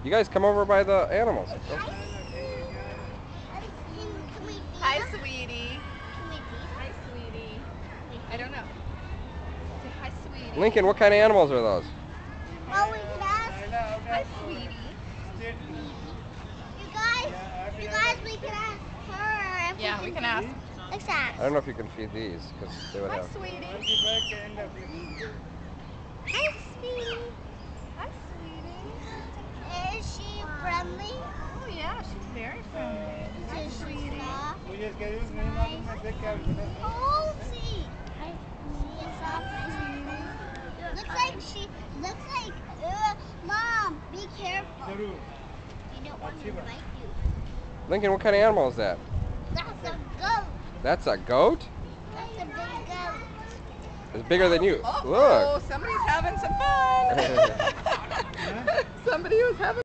You guys come over by the animals. Hi, sweetie. Hi, sweetie. I don't know. Say hi, sweetie. Lincoln, what kind of animals are those? Oh, we can ask. Hi, sweetie. You guys, we can ask her if Yeah, we can ask. Let's ask. I don't know if you can feed these because they would Hi, have. sweetie. Hi, sweetie. Hi, sweetie. Is she friendly? Oh, yeah, she's very friendly. Hi, Is she sweetie. soft? Oh, see. She is soft. Looks like, Mom, be careful. You don't want me to bite you. Lincoln, what kind of animal is that? That's a goat. That's a goat? That's a big goat. It's bigger than you. Oh, Look. somebody's having some fun. Somebody was having